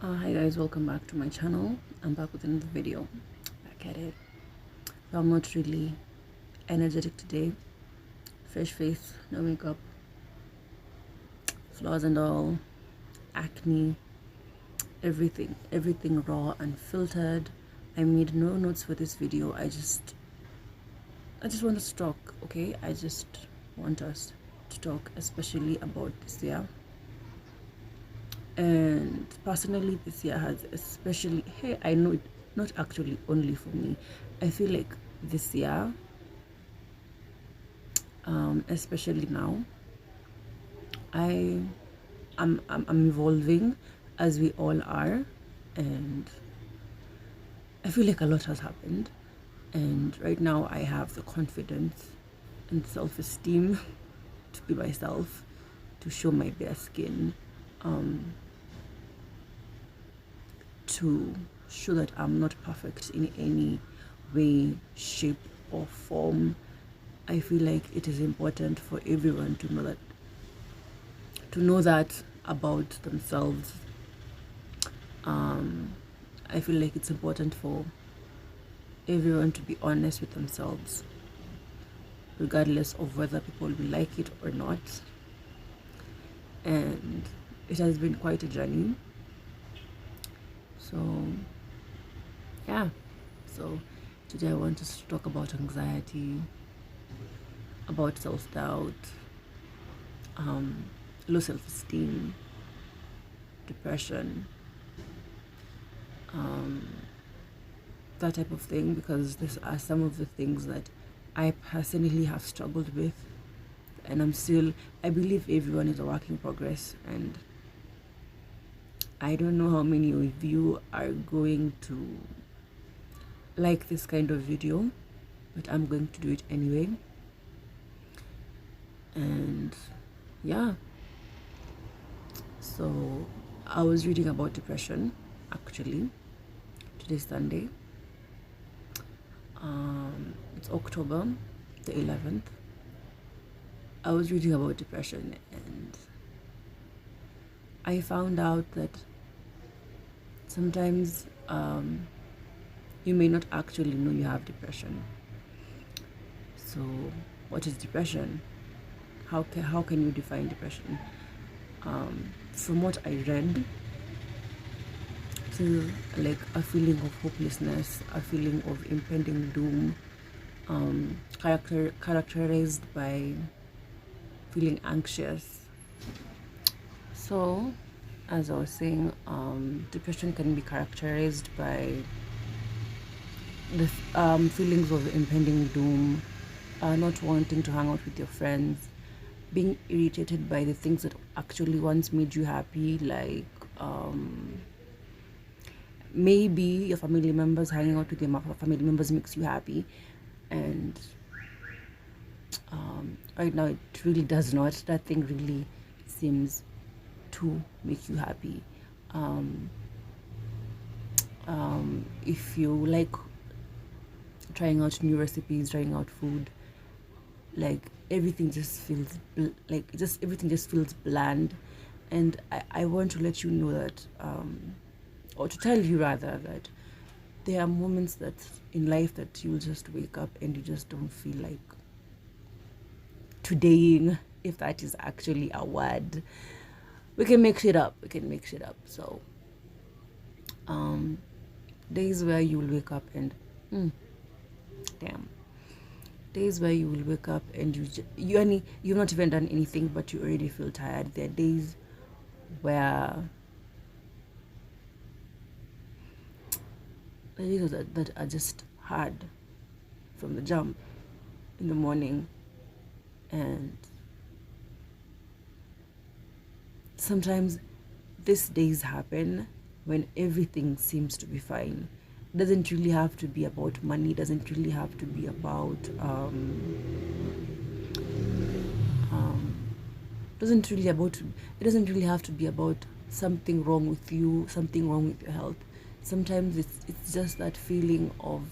Hi guys, welcome back to my channel. I'm back with another video. Back at it. So I'm not really energetic today. Fresh face, no makeup, flaws and all, acne, everything raw, unfiltered. I made no notes for this video. I just want us to talk, okay? I just want us to talk, especially about this year. And personally, this year has especially, hey, I know it, not actually only for me. I feel like this year, especially now, I'm evolving, as we all are, and I feel like a lot has happened. And right now, I have the confidence and self-esteem to be myself, to show my bare skin, to show that I'm not perfect in any way, shape, or form. I feel like it is important for everyone to know that about themselves. I feel like it's important for everyone to be honest with themselves, regardless of whether people will like it or not. And it has been quite a journey. So, yeah. So, today I want us to talk about anxiety, about self doubt, low self esteem, depression, that type of thing, because these are some of the things that I personally have struggled with, and I believe everyone is a work in progress, and I don't know how many of you are going to like this kind of video, but I'm going to do it anyway. And yeah, so I was reading about depression actually. Today's Sunday. It's October the 11th. I was reading about depression and I found out that sometimes you may not actually know you have depression. So, what is depression? How can you define depression? From what I read, to like a feeling of hopelessness, a feeling of impending doom, characterized by feeling anxious. So, as I was saying, depression can be characterized by the feelings of impending doom, not wanting to hang out with your friends, being irritated by the things that actually once made you happy, like maybe your family members, hanging out with your family members makes you happy, and right now it really does not. That thing really seems to make you happy. If you like trying out new recipes, trying out food, like everything just feels everything just feels bland. And I want to let you know that, or to tell you rather, that there are moments that in life that you'll just wake up and you just don't feel like todaying, if that is actually a word. We can make shit up. So days where you will wake up and damn, days where you will wake up and you've not even done anything but you already feel tired. There are days where that are just hard from the jump in the morning, and sometimes these days happen when everything seems to be fine. It doesn't really have to be about money, it doesn't really have to be about it doesn't really have to be about something wrong with you, something wrong with your health. Sometimes it's just that feeling of,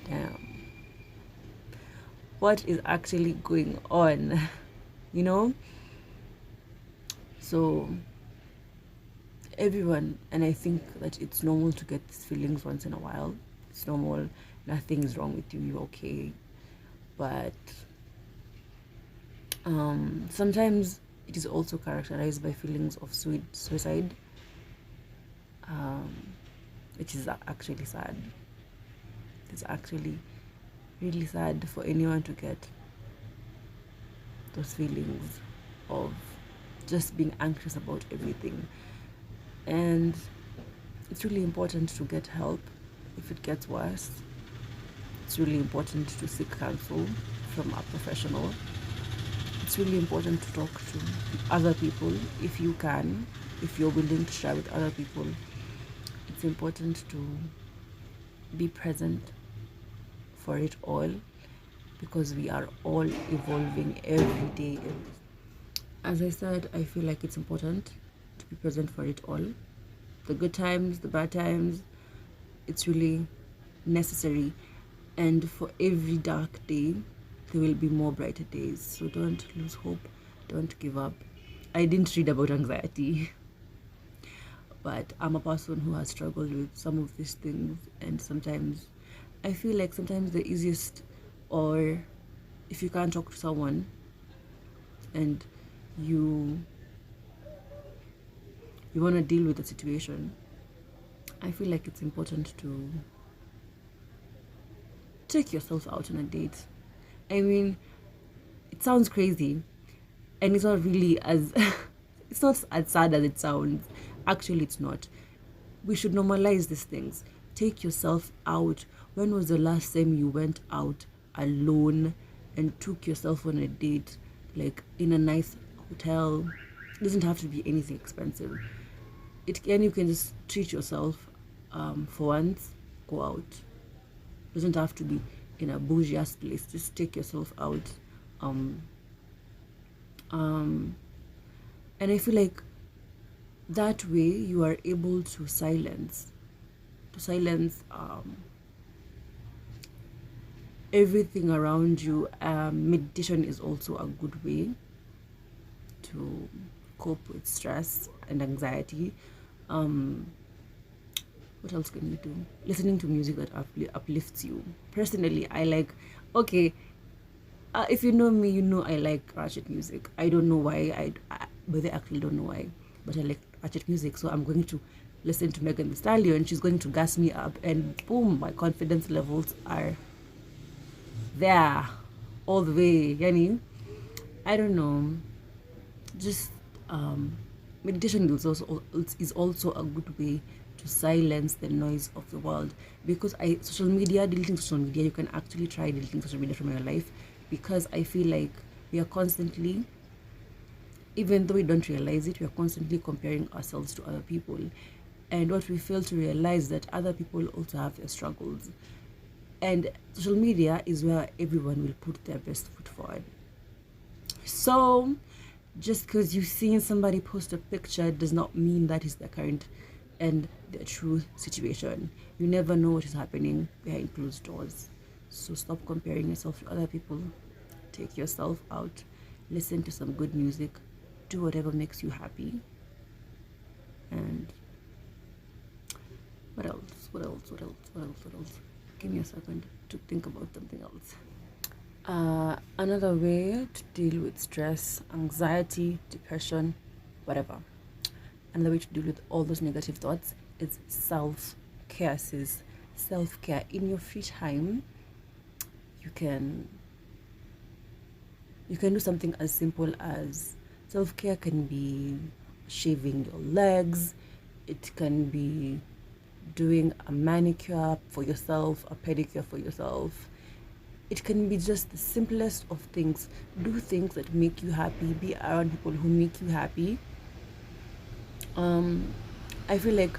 damn, what is actually going on? you know So everyone, and I think that it's normal to get these feelings once in a while. It's normal. Nothing's wrong with you. You're okay. But sometimes it is also characterized by feelings of suicide, um, which is actually sad. It's actually really sad for anyone to get those feelings of just being anxious about everything. And it's really important to get help if it gets worse. It's really important to seek counsel from a professional. It's really important to talk to other people if you can, if you're willing to share with other people. It's important to be present for it all, because we are all evolving every day. As I said, I feel like it's important to be present for it all. The good times, the bad times, it's really necessary. And for every dark day, there will be more brighter days. So don't lose hope. Don't give up. I didn't read about anxiety, but I'm a person who has struggled with some of these things. And sometimes I feel like sometimes the easiest, or if you can't talk to someone and you want to deal with the situation, I feel like it's important to take yourself out on a date. I mean, it sounds crazy, and it's not really as it's not as sad as it sounds. Actually, it's not. We should normalize these things. Take yourself out. When was the last time you went out alone and took yourself on a date, like in a nice hotel? It doesn't have to be anything expensive. You can just treat yourself for once. Go out. It doesn't have to be in a bougie ass place. Just take yourself out. And I feel like that way you are able to silence everything around you. Meditation is also a good way to cope with stress and anxiety. What else can you do? Listening to music that uplifts you. Personally, I like, okay, if you know me, you know I like ratchet music. I don't know why, but they actually don't know why, but I like ratchet music. So I'm going to listen to Megan Thee Stallion. She's going to gas me up, and boom, my confidence levels are there all the way. Yani, I don't know. Just meditation is also a good way to silence the noise of the world, because deleting social media, you can actually try deleting social media from your life, because I feel like we are constantly, even though we don't realize it, we are constantly comparing ourselves to other people. And what we fail to realize that other people also have their struggles. And social media is where everyone will put their best foot forward. So just because you've seen somebody post a picture does not mean that is the current and the true situation. You never know what is happening behind closed doors. So stop comparing yourself to other people. Take yourself out. Listen to some good music. Do whatever makes you happy. And what else? Give me a second to think about something else. Another way to deal with stress, anxiety, depression, whatever. Another way to deal with all those negative thoughts is self-care, sis. Self-care. In your free time, you can do something as simple as, self-care can be shaving your legs. It can be doing a manicure for yourself, a pedicure for yourself. It can be just the simplest of things. Do things that make you happy. Be around people who make you happy. I feel like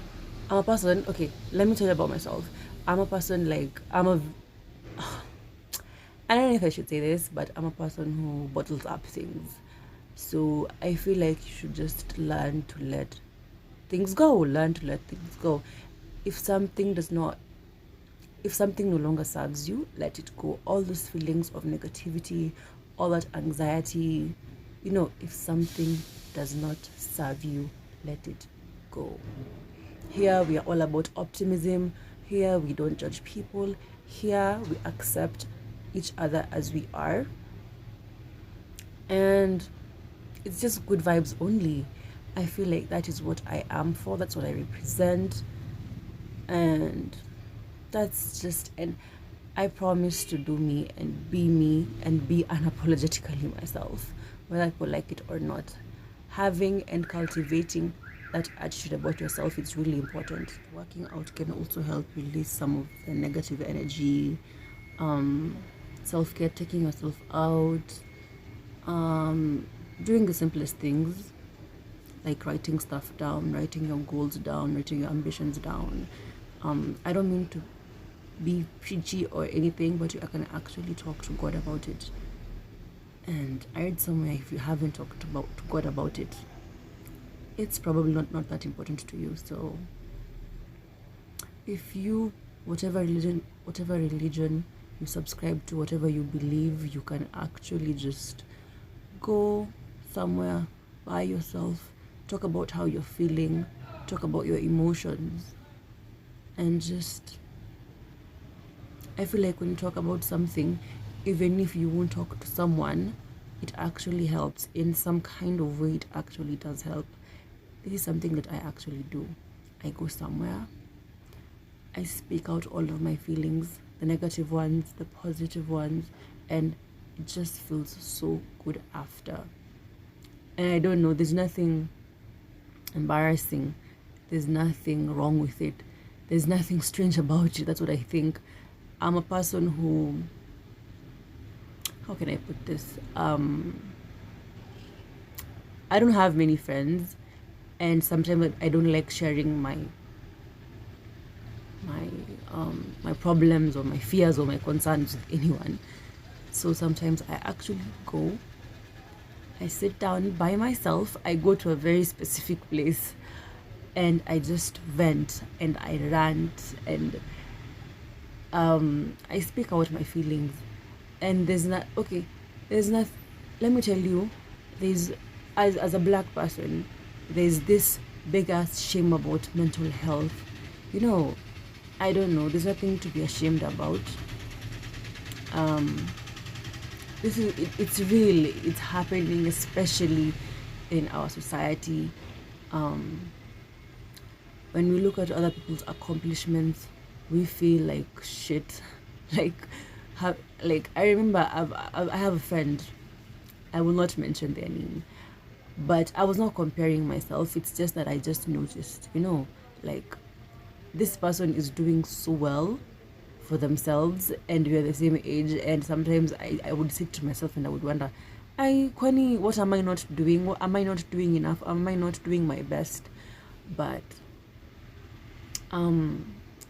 I'm a person, okay, let me tell you about myself. I'm a person like, I don't know if I should say this, but I'm a person who bottles up things. So I feel like you should just learn to let things go. If something no longer serves you, let it go. All those feelings of negativity, all that anxiety, if something does not serve you, let it go. Here we are all about optimism. Here we don't judge people. Here we accept each other as we are. And it's just good vibes only. I feel like that is what I am for. That's what I represent. And that's just, and I promise to do me and be unapologetically myself, whether people like it or not. Having and cultivating that attitude about yourself is really important. Working out can also help release some of the negative energy. Self-care, taking yourself out, doing the simplest things like writing stuff down, writing your goals down, writing your ambitions down. I don't mean to be preachy or anything, but you can actually talk to God about it. And I read somewhere, if you haven't talked to God about it, it's probably not that important to you. So if you, whatever religion you subscribe to, whatever you believe, you can actually just go somewhere by yourself, talk about how you're feeling, talk about your emotions, and just, I feel like when you talk about something, even if you won't talk to someone, it actually helps in some kind of way. It actually does help. This is something that I actually do. I go somewhere, I speak out all of my feelings, the negative ones, the positive ones, and it just feels so good after. And I don't know, there's nothing embarrassing, there's nothing wrong with it, there's nothing strange about it. That's what I think. I'm a person who, how can I put this? I don't have many friends, and sometimes I don't like sharing my problems or my fears or my concerns with anyone. So sometimes I actually go, I sit down by myself, I go to a very specific place, and I just vent and I rant, and I speak out my feelings. And there's not, let me tell you, there's, as a black person, there's this big ass shame about mental health. You know, I don't know, there's nothing to be ashamed about. It's real, it's happening, especially in our society. When we look at other people's accomplishments, we feel like shit. Like I remember I have a friend, I will not mention their name, but I was not comparing myself. It's just that I just noticed, like, this person is doing so well for themselves, and we're the same age, and sometimes I would sit to myself and I would wonder, Kwani, what am I not doing? What am I not doing enough? Am I not doing my best? But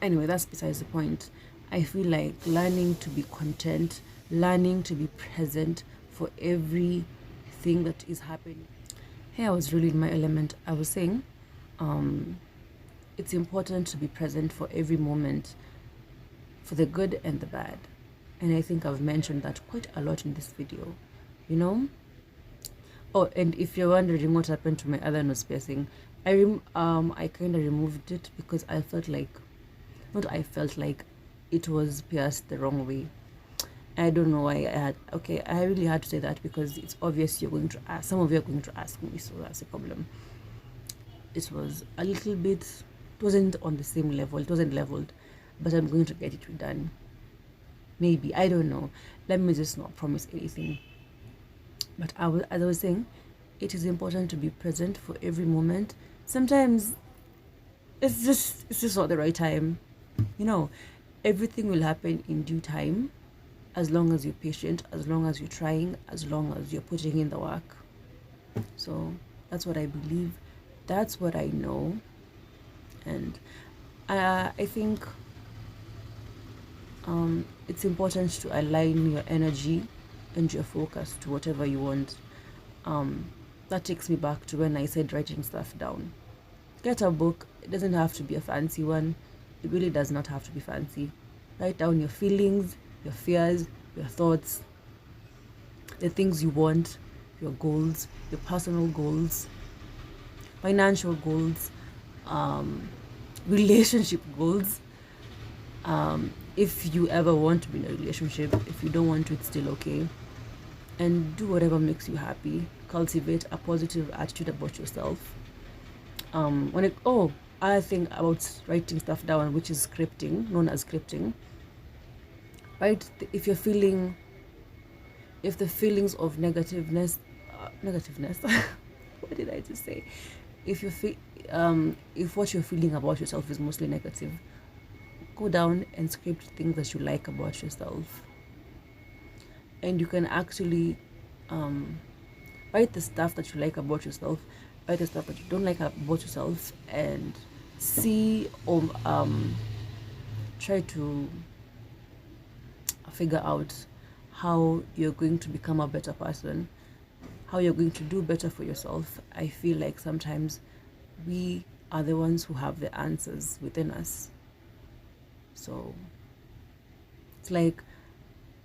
anyway, that's besides the point. I feel like learning to be content, learning to be present for everything that is happening. Here I was really in my element. I was saying, it's important to be present for every moment, for the good and the bad. And I think I've mentioned that quite a lot in this video, Oh, and if you're wondering what happened to my other nose piercing, I kind of removed it because I felt like, it was pierced the wrong way. I don't know why I really had to say that because it's obvious you're going to ask, some of you are going to ask me, so that's a problem. It was a little bit, it wasn't on the same level, it wasn't leveled, but I'm going to get it redone. Maybe, I don't know. Let me just not promise anything. But as I was saying, it is important to be present for every moment. Sometimes it's just not the right time. Everything will happen in due time, as long as you're patient, as long as you're trying, as long as you're putting in the work. So that's what I believe, that's what I know. And I think it's important to align your energy and your focus to whatever you want. That takes me back to when I said writing stuff down. Get a book. It doesn't have to be a fancy one. It really does not have to be fancy. Write down your feelings, your fears, your thoughts, the things you want, your goals, your personal goals, financial goals, relationship goals. If you ever want to be in a relationship, if you don't want to, it's still okay. And do whatever makes you happy. Cultivate a positive attitude about yourself. When it I think about writing stuff down, which is scripting, known as scripting. Right? If the feelings of negativeness, what did I just say? If you feel, if what you're feeling about yourself is mostly negative, go down and script things that you like about yourself, and you can actually write the stuff that you like about yourself, write the stuff that you don't like about yourself, and see or try to figure out how you're going to become a better person, how you're going to do better for yourself. I feel like sometimes we are the ones who have the answers within us. So it's like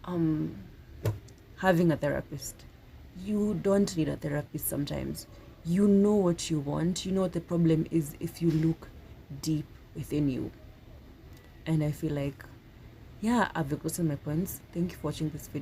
having a therapist. You don't need a therapist sometimes. You know what you want. You know what the problem is if you look deep within you. And I feel like, yeah, I've exhausted my points. Thank you for watching this video.